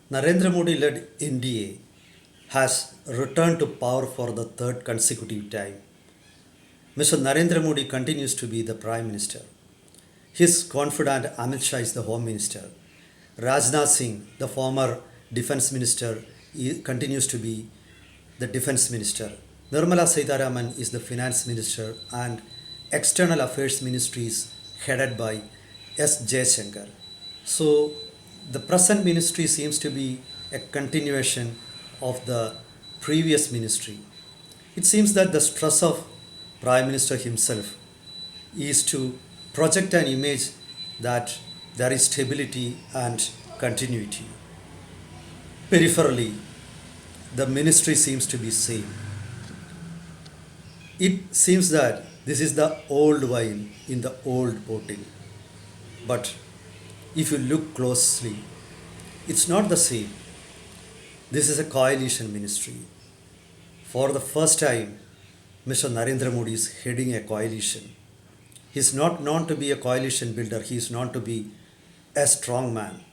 Narendra Modi led NDA has returned to power for the third consecutive time. Mr. Narendra Modi continues to be the Prime Minister. His confidant Amit Shah is the Home Minister. Rajnath Singh, the former Defence Minister, continues to be the Defence Minister. Nirmala Sitharaman is the Finance Minister, and External Affairs Ministry is headed by S. Jaishankar. So the present ministry seems to be a continuation of the previous ministry. It seems that the stress of Prime Minister himself is to project an image that there is stability and continuity. Peripherally, the ministry seems to be same. It seems that this is the old wine in the old bottle. But if you look closely, it's not the same. This is a coalition ministry. For the first time, Mr. Narendra Modi is heading a coalition. He is not known to be a coalition builder, he is known to be a strong man.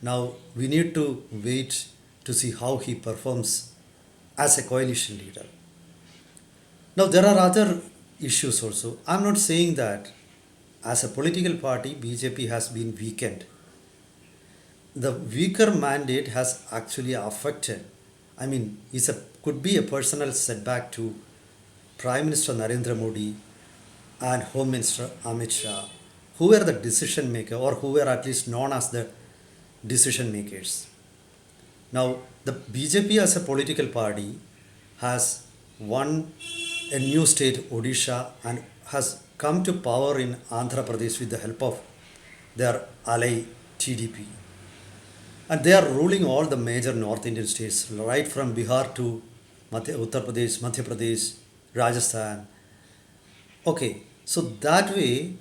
Now we need to wait to see how he performs as a coalition leader. Now there are other issues also. I'm not saying that as a political party BJP has been weakened. The weaker mandate has actually affected, could be a personal setback to Prime Minister Narendra Modi and Home Minister Amit Shah, who were the decision maker or who were at least known as the decision makers. Now, the BJP as a political party has won a new state, Odisha, and has come to power in Andhra Pradesh with the help of their ally TDP. And they are ruling all the major North Indian states, right from Bihar to Uttar Pradesh, Madhya Pradesh, Rajasthan. Okay, so that way,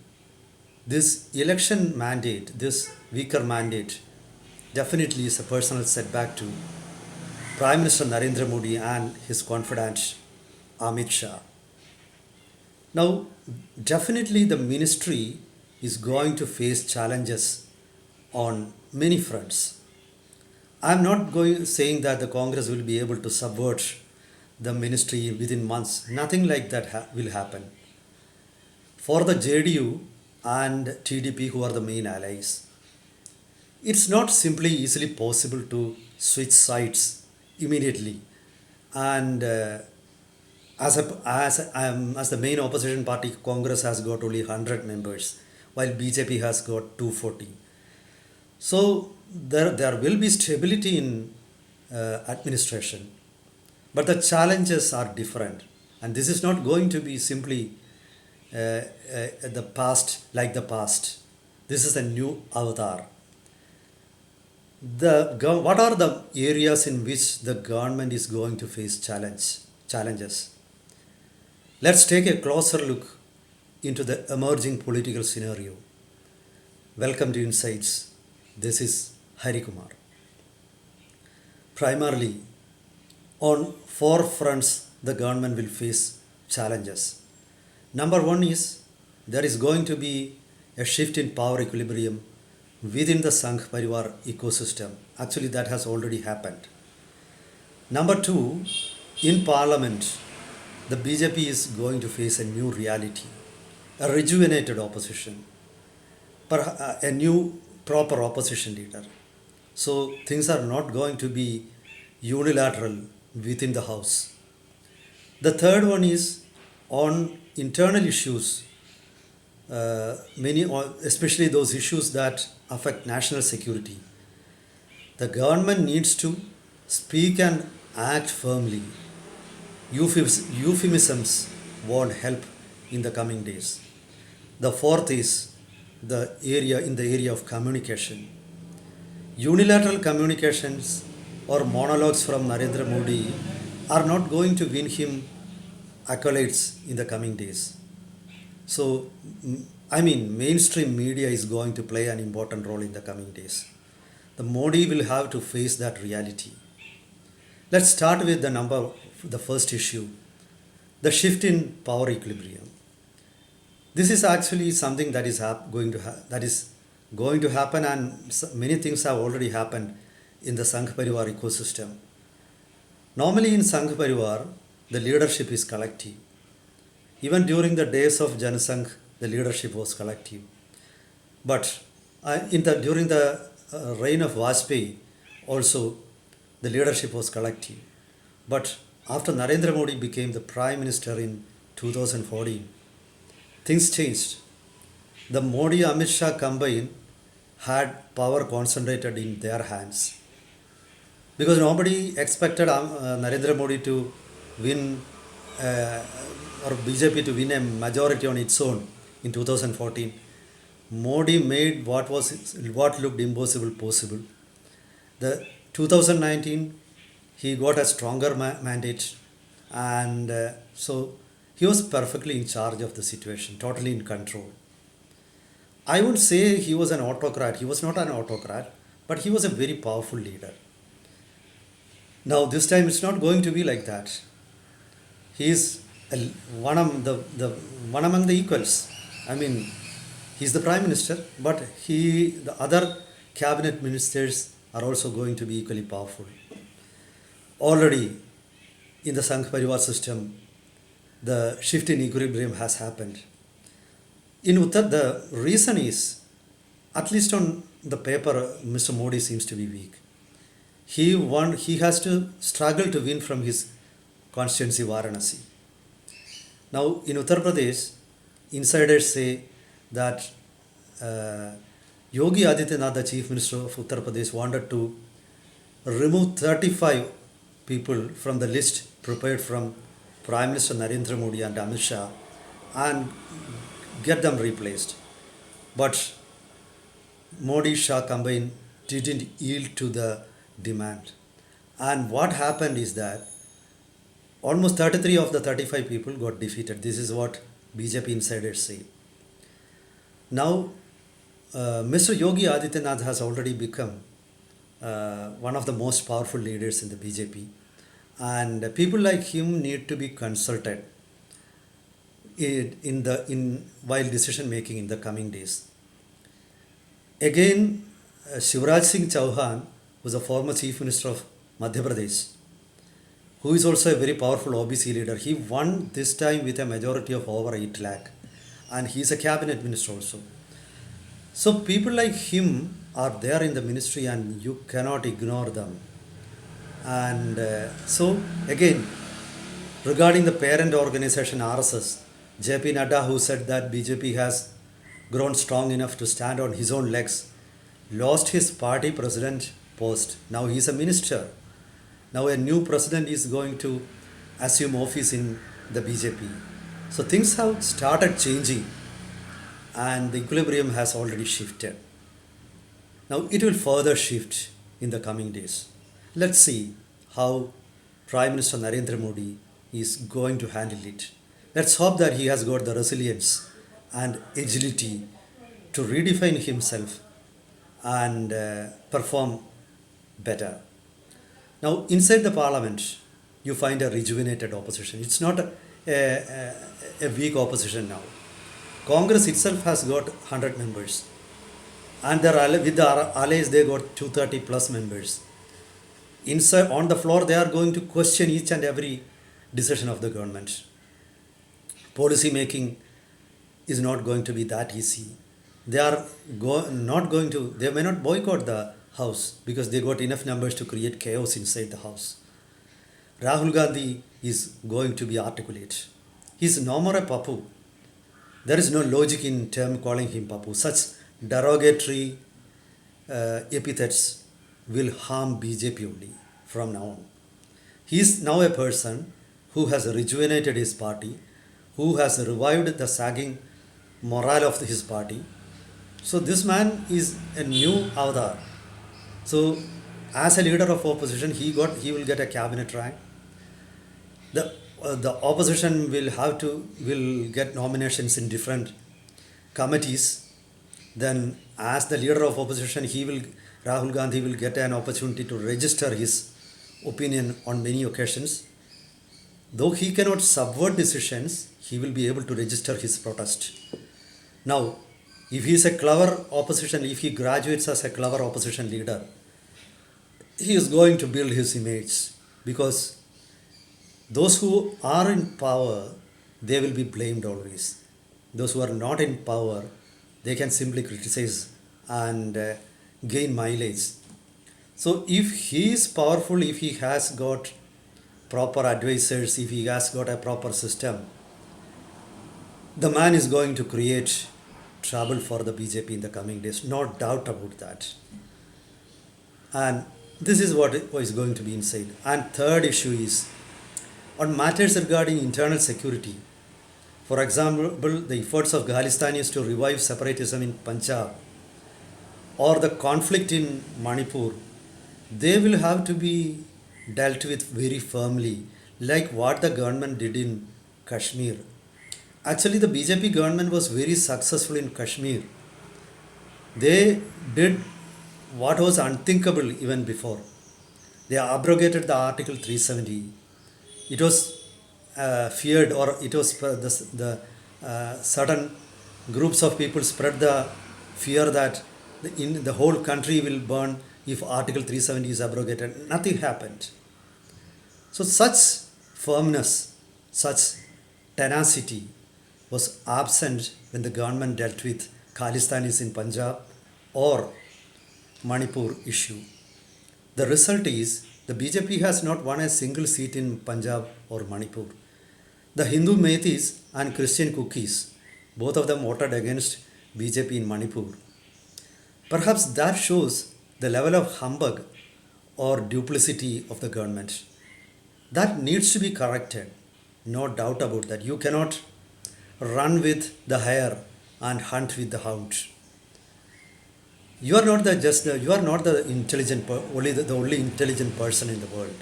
this election mandate, this weaker mandate, definitely is a personal setback to Prime Minister Narendra Modi and his confidant Amit Shah. Now, definitely the ministry is going to face challenges on many fronts. I'm not saying that the Congress will be able to subvert the ministry within months. Nothing like that will happen. For the JDU and TDP, who are the main allies, it's not simply easily possible to switch sides immediately. And as the main opposition party, Congress has got only 100 members, while BJP has got 240. So there will be stability in administration, but the challenges are different, and this is not going to be simply the past like the past. This is a new avatar. What are the areas in which the government is going to face challenges? Let's take a closer look into the emerging political scenario. Welcome to Insights. This is Hari Kumar. Primarily, on four fronts, the government will face challenges. Number one is there is going to be a shift in power equilibrium within the Sangh Parivar ecosystem. Actually, that has already happened. Number two, in Parliament, the BJP is going to face a new reality, a rejuvenated opposition, a new proper opposition leader. So things are not going to be unilateral within the House. The third one is on internal issues, especially those issues that affect national security. The government needs to speak and act firmly. Euphemisms won't help in the coming days. The fourth is in the area of communication. Unilateral communications or monologues from Narendra Modi are not going to win him accolades in the coming days. So, mainstream media is going to play an important role in the coming days. The Modi will have to face that reality. Let's start with the first issue, the shift in power equilibrium. This is actually something that is going to happen, and many things have already happened in the Sangh Parivar ecosystem. Normally in Sangh Parivar, the leadership is collective. Even during the days of Janasangh, the leadership was collective. But during the reign of Vajpayee, also the leadership was collective. But after Narendra Modi became the Prime Minister in 2014, things changed. The Modi Amit Shah combine had power concentrated in their hands. Because nobody expected Narendra Modi to win or BJP to win a majority on its own in 2014. Modi made what looked impossible possible. The 2019 he got a stronger mandate, and so he was perfectly in charge of the situation, totally in control. I would say he was an autocrat. He was not an autocrat, but he was a very powerful leader. Now this time it's not going to be like that. He is one among the equals. I mean, he's the prime minister, but the other cabinet ministers are also going to be equally powerful. Already in the Sangh Parivar system, the shift in equilibrium has happened. In Uttar, the reason is, at least on the paper, Mr. Modi seems to be weak. He has to struggle to win from his constituency Varanasi. Now in Uttar Pradesh, insiders say that Yogi Adityanath, the Chief Minister of Uttar Pradesh, wanted to remove 35 people from the list prepared from Prime Minister Narendra Modi and Amit Shah and get them replaced. But Modi-Shah combine didn't yield to the demand. And what happened is that almost 33 of the 35 people got defeated. This is what BJP insiders say. Now, Mr. Yogi Adityanath has already become one of the most powerful leaders in the BJP, and people like him need to be consulted while decision making in the coming days. Again, Shivraj Singh Chauhan was a former Chief Minister of Madhya Pradesh, who is also a very powerful OBC leader. He won this time with a majority of over 8 lakh, and he is a cabinet minister also. So people like him are there in the ministry and you cannot ignore them. And so again, regarding the parent organization RSS, JP Nadda, who said that BJP has grown strong enough to stand on his own legs, lost his party president post. Now he is a minister. Now a new president is going to assume office in the BJP. So things have started changing and the equilibrium has already shifted. Now it will further shift in the coming days. Let's see how Prime Minister Narendra Modi is going to handle it. Let's hope that he has got the resilience and agility to redefine himself and perform better. Now, inside the parliament, you find a rejuvenated opposition. It's not a weak opposition now. Congress itself has got 100 members. And with the allies, they got 230 plus members. Inside, on the floor, they are going to question each and every decision of the government. Policy making is not going to be that easy. They are not going to, they may not boycott the house because they got enough numbers to create chaos inside the house. Rahul Gandhi is going to be articulate. He is no more a Papu. There is no logic in term calling him Papu. Such derogatory epithets will harm BJP only from now on. He is now a person who has rejuvenated his party, who has revived the sagging morale of his party. So this man is a new avatar. So as a leader of opposition, he will get a cabinet rank. The opposition will get nominations in different committees. Then as the leader of opposition, Rahul Gandhi will get an opportunity to register his opinion on many occasions. Though he cannot subvert decisions, he will be able to register his protest. Now, if he is a clever opposition, if he graduates as a clever opposition leader, he is going to build his image, because those who are in power, they will be blamed always. Those who are not in power, they can simply criticize and gain mileage. So if he is powerful, if he has got proper advisors, if he has got a proper system, the man is going to create trouble for the BJP in the coming days. No doubt about that. And this is what is going to be inside. And third issue is on matters regarding internal security. For example, the efforts of Khalistanis to revive separatism in Punjab or the conflict in Manipur, they will have to be dealt with very firmly, like what the government did in Kashmir. Actually, the BJP government was very successful in Kashmir. They did what was unthinkable even before. They abrogated the Article 370. It was feared, or it was certain groups of people spread the fear that the whole country will burn if Article 370 is abrogated. Nothing happened. So such firmness, such tenacity was absent when the government dealt with Khalistanis in Punjab or Manipur issue. The result is the BJP has not won a single seat in Punjab or Manipur. The Hindu Meithis and Christian Cookies, both of them voted against BJP in Manipur. Perhaps that shows the level of humbug or duplicity of the government. That needs to be corrected. No doubt about that. You cannot run with the hare and hunt with the hound. You are not the intelligent the only intelligent person in the world.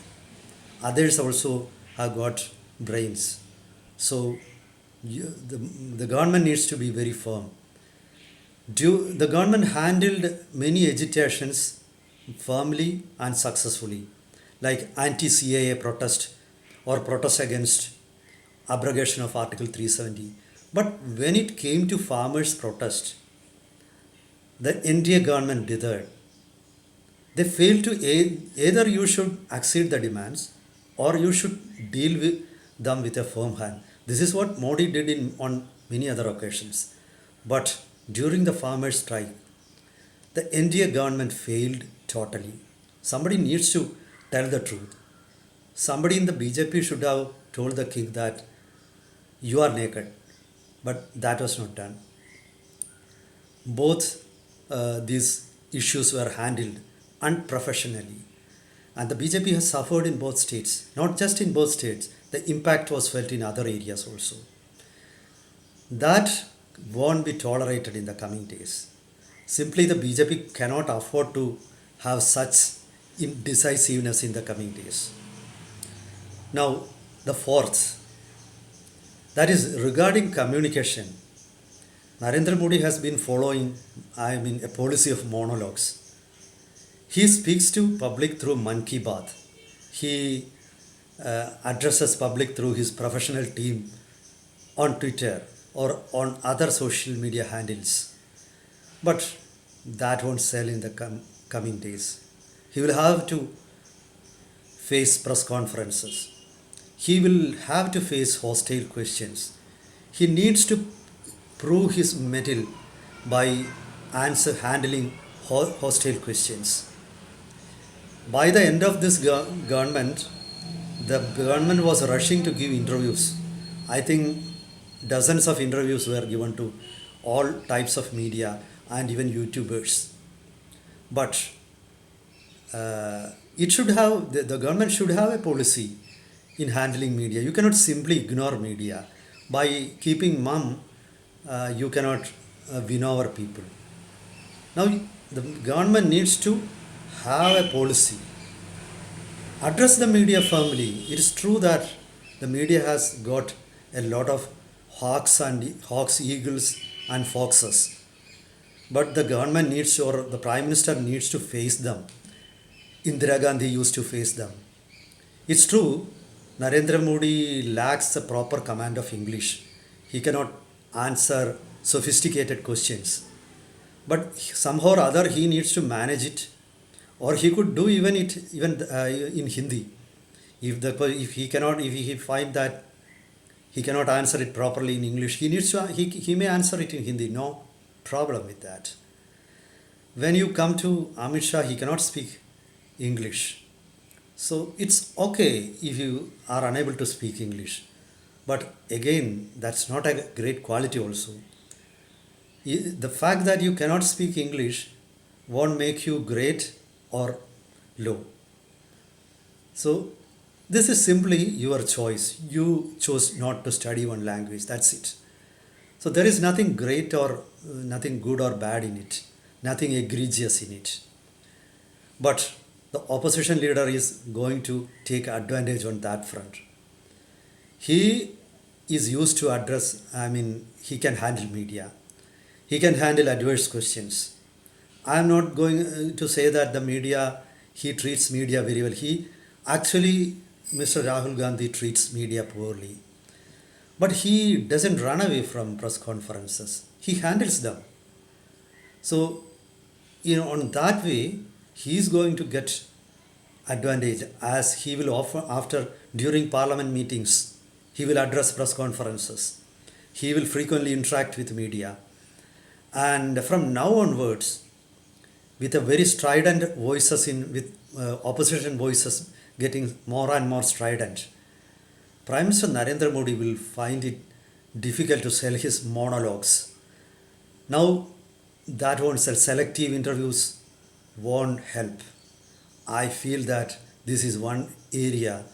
Others also have got brains. So the government needs to be very firm. The government handled many agitations firmly and successfully, like anti-CAA protest or protest against abrogation of Article 370. But when it came to farmers' protest, the NDA government dithered. They failed to either you should accede the demands or you should deal with them with a firm hand. This is what Modi did on many other occasions. But during the farmers' strike, the NDA government failed totally. Somebody needs to tell the truth. Somebody in the BJP should have told the king that you are naked. But that was not done. Both these issues were handled unprofessionally. And the BJP has suffered in both states. Not just in both states, the impact was felt in other areas also. That won't be tolerated in the coming days. Simply, the BJP cannot afford to have such indecisiveness in the coming days. Now, the fourth, that is regarding communication. Narendra Modi has been following, a policy of monologues. He speaks to public through Man Ki Baat. He addresses public through his professional team on Twitter or on other social media handles. But that won't sell in the coming days. He will have to face press conferences. He will have to face hostile questions. He needs to prove his mettle by handling hostile questions. By the end of this government, the government was rushing to give interviews. I think dozens of interviews were given to all types of media and even YouTubers. But the government should have a policy in handling media. You cannot simply ignore media. By keeping mum, you cannot win over people. Now, the government needs to have a policy. Address the media firmly. It is true that the media has got a lot of hawks, eagles, and foxes. But the government needs to, or the Prime Minister needs to face them. Indira Gandhi used to face them. It's true, Narendra Modi lacks the proper command of English. He cannot answer sophisticated questions. But somehow or other, he needs to manage it, or he could do even in Hindi. If he find that he cannot answer it properly in English, he may answer it in Hindi. No problem with that. When you come to Amit Shah, he cannot speak English. So it's okay if you are unable to speak English. But again, that's not a great quality also. The fact that you cannot speak English won't make you great or low. So this is simply your choice. You chose not to study one language. That's it. So there is nothing great or nothing good or bad in it, nothing egregious in it. But the opposition leader is going to take advantage on that front. He is used to he can handle media. He can handle adverse questions. I am not going to say that he treats media very well. Actually, Mr. Rahul Gandhi treats media poorly. But he doesn't run away from press conferences. He handles them. So, on that way, he is going to get advantage, as he will offer during parliament meetings, he will address press conferences. He will frequently interact with media. And from now onwards, with a very strident voices with opposition voices getting more and more strident, Prime Minister Narendra Modi will find it difficult to sell his monologues. Now, that won't sell. Selective interviews won't help. I feel that this is one area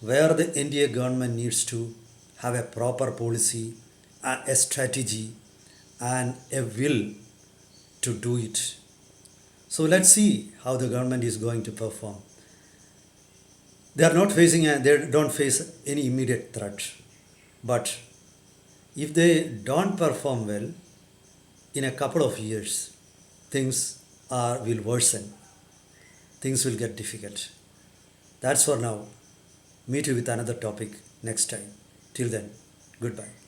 where the NDA government needs to have a proper policy, a strategy, and a will to do it. So let's see how the government is going to perform. They don't face any immediate threat. But if they don't perform well, in a couple of years, things will worsen. Things will get difficult. That's for now. Meet you with another topic next time. Till then, goodbye.